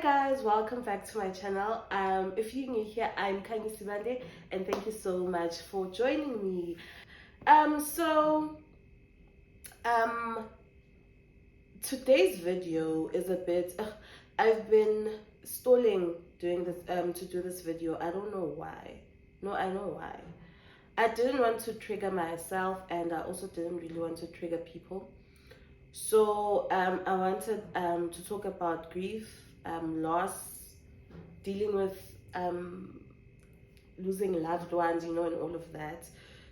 Guys, welcome back to my channel. If you're new here, I'm Khanyi Sibande, and thank you so much for joining me. Um so um Today's video is a bit I've been stalling doing this to do this video. I don't know why. No, I know why. I didn't want to trigger myself, and I also didn't really want to trigger people. So I wanted to talk about grief, loss, dealing with losing loved ones, and all of that.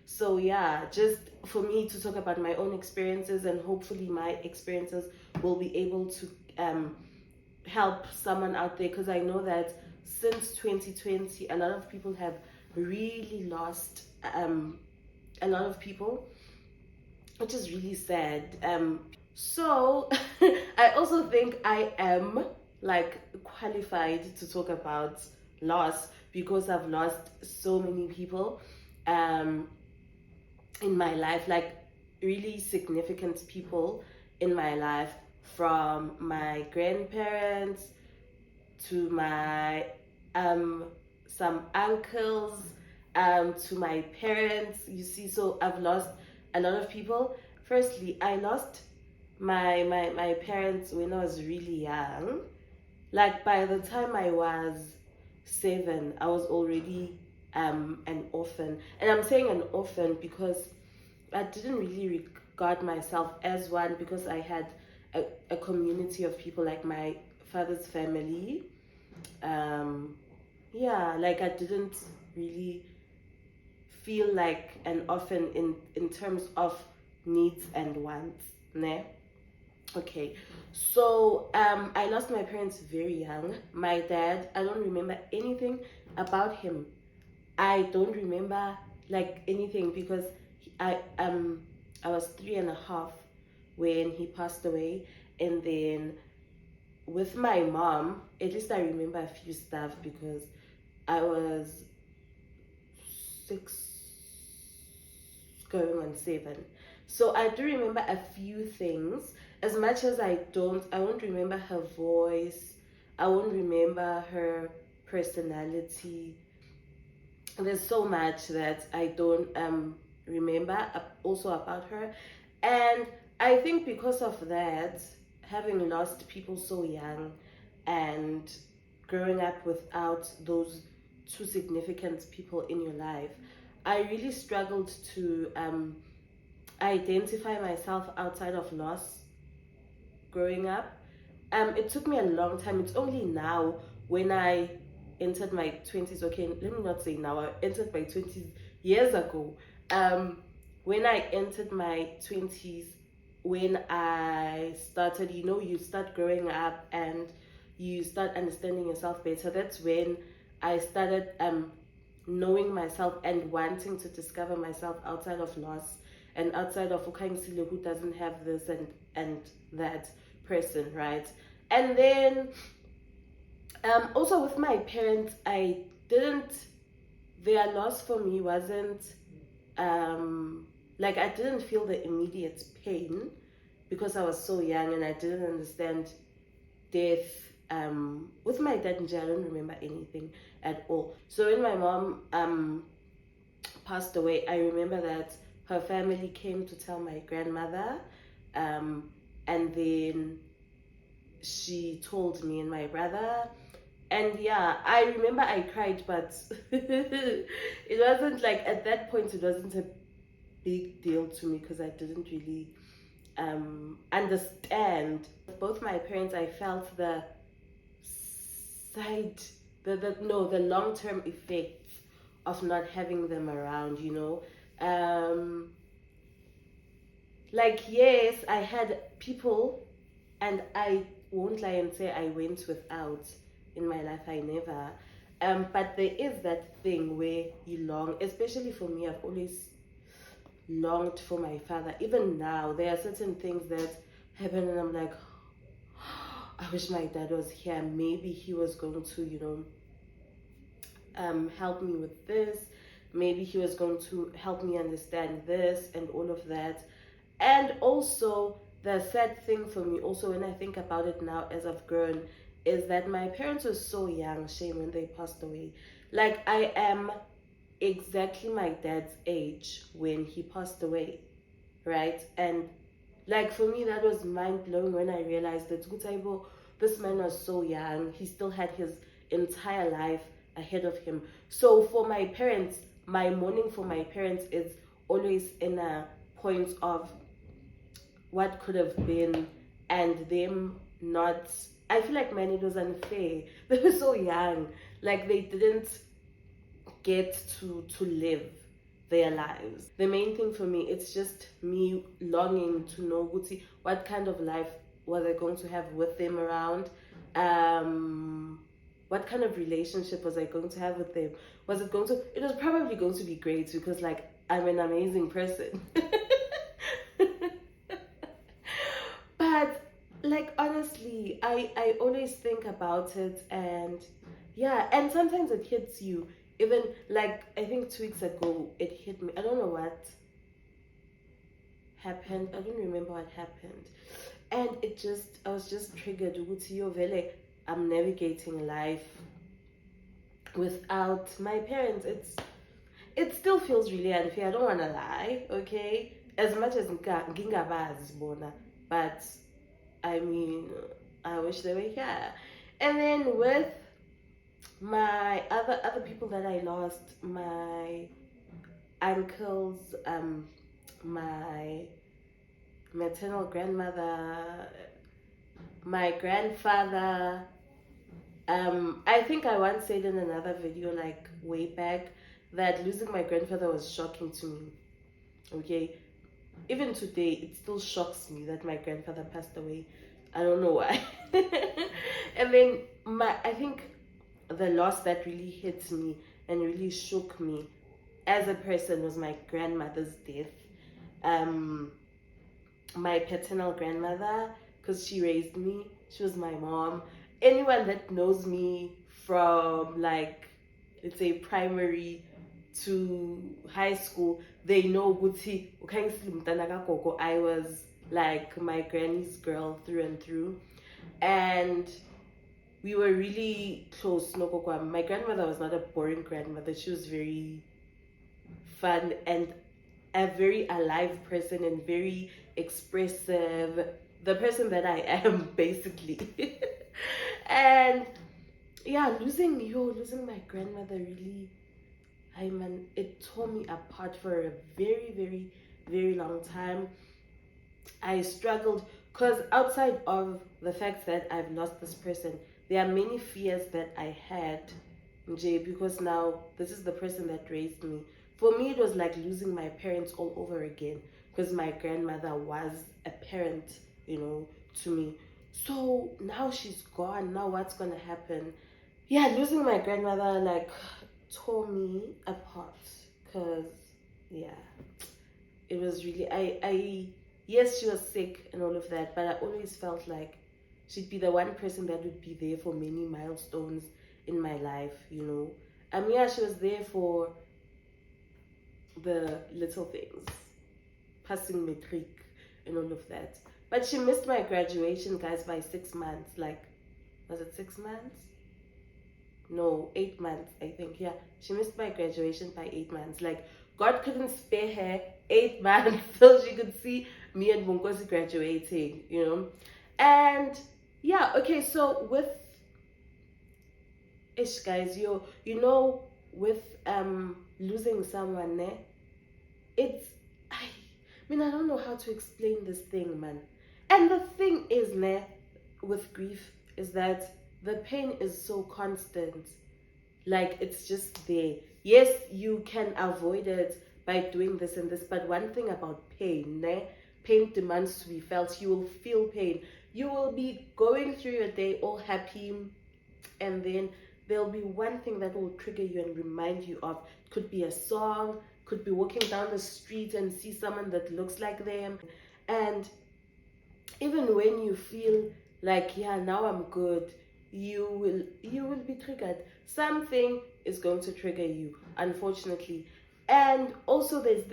So yeah, just for me to talk about my own experiences, and hopefully my experiences will be able to help someone out there, because I know that since 2020 a lot of people have really lost a lot of people, which is really sad. So I also think I am like qualified to talk about loss, because I've lost so many people um, in my life, like really significant people in my life, from my grandparents to my some uncles, to my parents, you see. So I've lost a lot of people. Firstly, I lost my parents when I was really young. Like by the time I was 7, I was already an orphan. And I'm saying an orphan because I didn't really regard myself as one, because I had a community of people, like my father's family. um yeah, like I didn't really feel like an orphan in terms of needs and wants, ne? Okay, so I lost my parents very young. My dad, I don't remember anything about him. I don't remember like anything, because I was 3.5 when he passed away. And then with my mom, at least I remember a few stuff, because I was 6 going on 7. So I do remember a few things. As much as I won't remember her voice, I won't remember her personality. There's so much that I don't remember also about her. And I think because of that, having lost people so young and growing up without those two significant people in your life, I really struggled to identify myself outside of loss growing up. It took me a long time. It's only now, when I entered my 20s, okay, let me not say now, I entered my 20s years ago. When I entered my 20s, when I started, you start growing up and you start understanding yourself better. That's when I started knowing myself and wanting to discover myself outside of loss, and outside of Ukhanyisile, who doesn't have this and that person, right? And then also with my parents, I didn't their loss for me wasn't like, I didn't feel the immediate pain, because I was so young and I didn't understand death. With my dad, I don't remember anything at all. So when my mom passed away, I remember that her family came to tell my grandmother, and then she told me and my brother. And yeah, I remember I cried, but it wasn't like, at that point it wasn't a big deal to me, because I didn't really understand. Both my parents, I felt the side the long-term effects of not having them around. Like, yes, I had people, and I won't lie and say I went without in my life. I never. But there is that thing where you long, especially for me. I've always longed for my father. Even now, there are certain things that happen, and I'm like, I wish my dad was here. Maybe he was going to, help me with this. Maybe he was going to help me understand this and all of that. And also, the sad thing for me, also, when I think about it now as I've grown, is that my parents were so young, shame, when they passed away. Like, I am exactly my dad's age when he passed away, right? And like, for me, that was mind-blowing when I realized that Gutaibo, this man was so young. He still had his entire life ahead of him. So for my parents, my mourning for my parents is always in a point of what could have been, and them not. I feel like, man, it was unfair. They were so young. Like, they didn't get to live their lives. The main thing for me, it's just me longing to know what kind of life was I going to have with them around. What kind of relationship was I going to have with them? It was probably going to be great, because like, I'm an amazing person. But like, honestly, I always think about it, and yeah, and sometimes it hits you. Even like, I think 2 weeks ago it hit me. I don't know what happened. I don't remember what happened. And I was just triggered. I'm navigating life without my parents. It still feels really unfair. I don't wanna lie, okay? As much as ngingabazi bona, but I mean, I wish they were here. And then with my other people that I lost, my uncles, my maternal grandmother, my grandfather. I think I once said in another video, like way back, that losing my grandfather was shocking to me. Okay, even today, it still shocks me that my grandfather passed away. I don't know why. And then I think the loss that really hit me and really shook me as a person was my grandmother's death. My paternal grandmother, because she raised me, she was my mom. Anyone that knows me from, like, let's say primary to high school, they know Guti. I was like my granny's girl through and through, and we were really close. My grandmother was not a boring grandmother. She was very fun and a very alive person, and very expressive. The person that I am, basically. And yeah, losing my grandmother really, it tore me apart for a very, very, very long time. I struggled because outside of the fact that I've lost this person, there are many fears that I had, Jay, because now this is the person that raised me. For me, it was like losing my parents all over again, because my grandmother was a parent, to me. So now she's gone. Now what's gonna happen? Yeah, losing my grandmother like tore me apart, because yeah, it was really, I yes, she was sick and all of that, but I always felt like she'd be the one person that would be there for many milestones in my life. Yeah, she was there for the little things, passing matric and all of that. But she missed my graduation, guys, by 6 months. Like, was it 6 months? No, 8 months, I think. Yeah, she missed my graduation by 8 months. Like, God couldn't spare her 8 months so she could see me and Mungosi graduating. And yeah, okay, so with ish, guys, with losing someone, it's, I don't know how to explain this thing, man. And the thing is, with grief, is that the pain is so constant. Like, it's just there. Yes, you can avoid it by doing this and this, but one thing about pain, pain demands to be felt. You will feel pain. You will be going through your day all happy, and then there'll be one thing that will trigger you and remind you of. Could be a song, could be walking down the street and see someone that looks like them. And even when you feel like, yeah, now I'm good, you will be triggered. Something is going to trigger you, unfortunately. And also there's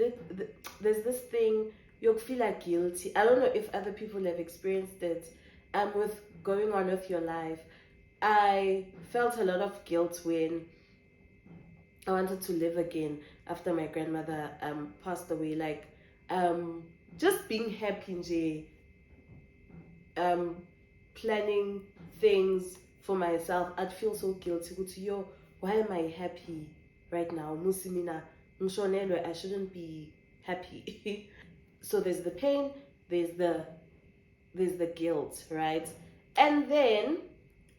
this thing, you feel like guilty. I don't know if other people have experienced it with going on with your life. I felt a lot of guilt when I wanted to live again after my grandmother passed away. Like, just being happy, nje, um, planning things for myself. I'd feel so guilty. Yo, why am I happy right now? Musimina, I shouldn't be happy. So there's the pain, there's the guilt, right? And then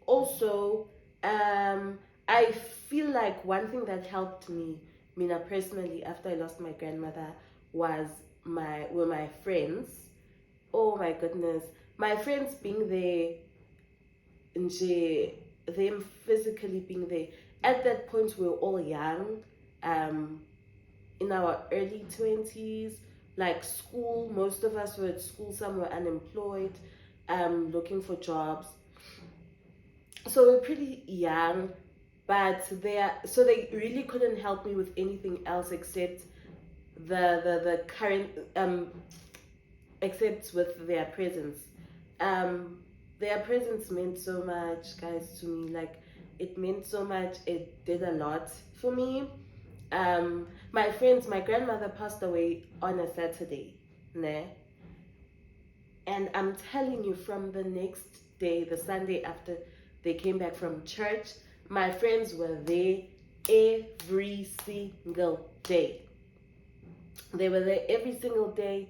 also, I feel like one thing that helped me, Mina, personally, after I lost my grandmother, was my friends. Oh my goodness, my friends being there, nje, them physically being there. At that point, we were all young, um, in our early 20s, like school. Most of us were at school, some were unemployed, looking for jobs. So we're pretty young, but they really couldn't help me with anything else except the current except with their presence. Their presence meant so much, guys, to me. Like, it meant so much. It did a lot for me. My friends, my grandmother passed away on a Saturday, ne? And I'm telling you, from the next day, the Sunday after they came back from church, my friends were there every single day. They were there every single day.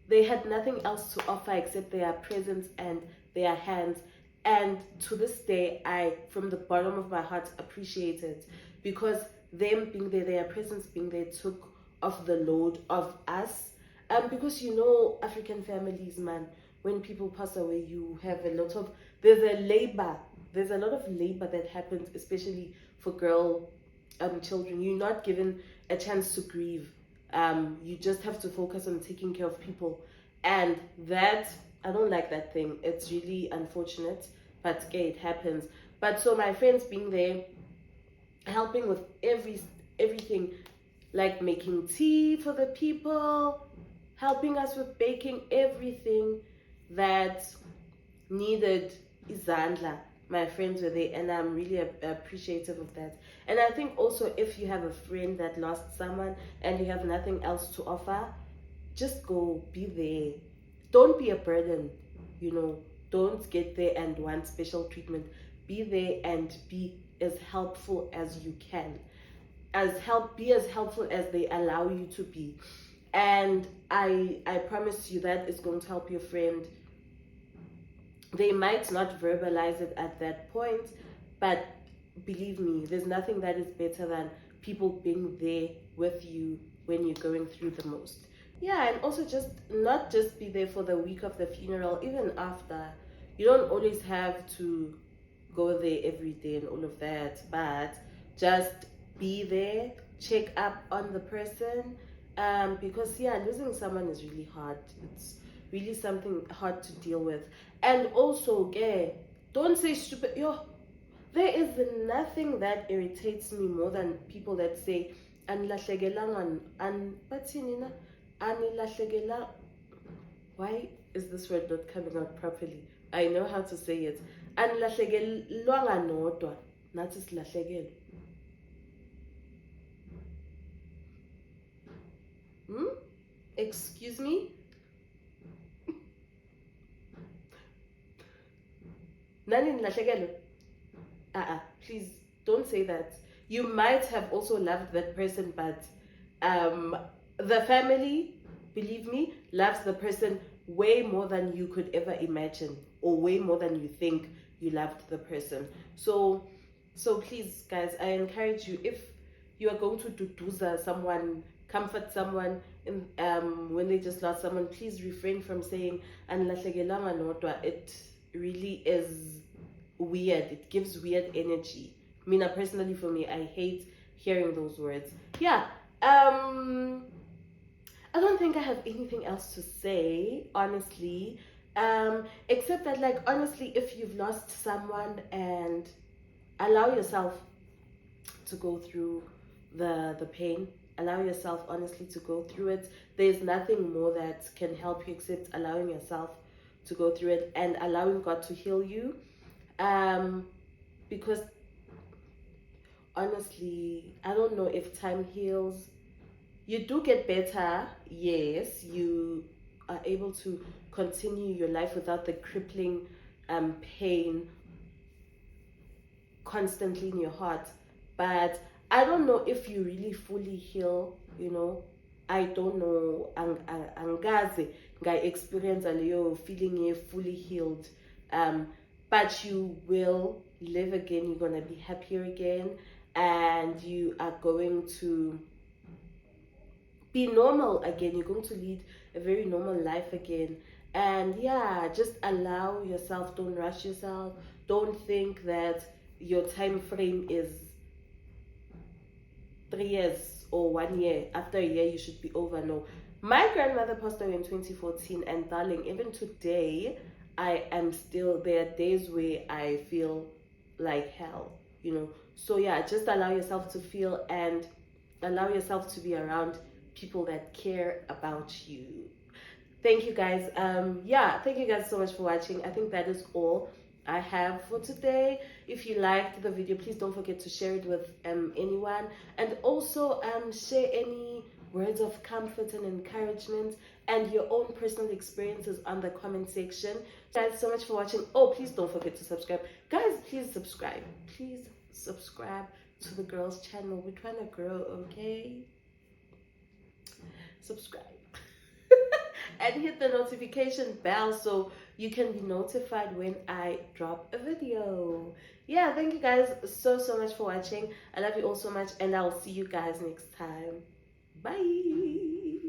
They had nothing else to offer except their presence and their hands. And to this day, I, from the bottom of my heart, appreciate it, because them being there, their presence being there, took off the load of us. Because African families, man, when people pass away, you have there's a lot of labor that happens, especially for girl children. You're not given a chance to grieve. You just have to focus on taking care of people, and that, I don't like that thing. It's really unfortunate, but okay, it happens. But so my friends being there, helping with everything, like making tea for the people, helping us with baking, everything that needed izandla. My friends were there, and I'm really appreciative of that. And I think also, if you have a friend that lost someone and you have nothing else to offer, just go, be there. Don't be a burden, don't get there and want special treatment. Be there and be as helpful as you can. Be as helpful as they allow you to be. And I promise you that is going to help your friend. They might not verbalize it at that point, but believe me, there's nothing that is better than people being there with you when you're going through the most. Yeah, and also just not just be there for the week of the funeral, even after. You don't always have to go there every day and all of that, but just be there, check up on the person, because losing someone is really hard. It's really something hard to deal with. And also, don't say stupid. There is nothing that irritates me more than people that say why is this word not coming out properly? I know how to say it. Anilahlekelwanga nodwa, nathi silahlekelwe. Excuse me? Nani nilahlekelwe? Please don't say that. You might have also loved that person, but the family, believe me, loves the person way more than you could ever imagine, or way more than you think you loved the person. So please, guys, I encourage you, if you are going to duduza someone, comfort someone when they just lost someone, please refrain from saying anilahlekelwanga nodwa. It really is weird. It gives weird energy. Mina, personally, for me, I hate hearing those words. I don't think I have anything else to say, honestly, except that, like, honestly, if you've lost someone, and allow yourself to go through the pain, allow yourself honestly to go through it. There's nothing more that can help you except allowing yourself to go through it and allowing God to heal you. Because honestly, I don't know if time heals. You do get better, yes. You are able to continue your life without the crippling pain constantly in your heart. But I don't know if you really fully heal, you know. I don't know. Angazi, I experience a feeling you fully healed. Um, but you will live again. You're gonna be happier again, and you are going to be normal again. You're going to lead a very normal life again. And yeah, just allow yourself, don't rush yourself. Don't think that your time frame is 3 years or 1 year. After a year, you should be over. No. My grandmother passed away in 2014, and darling, even today, I am still, there are days where I feel like hell, you know. So yeah, just allow yourself to feel and allow yourself to be around people that care about you. Thank you guys. Yeah, thank you guys so much for watching. I think that is all I have for today. If you liked the video, please don't forget to share it with anyone, and also share any words of comfort and encouragement and your own personal experiences on the comment section. Guys, so much for watching. Oh, please don't forget to subscribe. Guys, please subscribe. Please subscribe to the girls channel. We're trying to grow, okay? Subscribe. And hit the notification bell so you can be notified when I drop a video. Yeah, thank you guys so much for watching. I love you all so much, and I'll see you guys next time. Bye.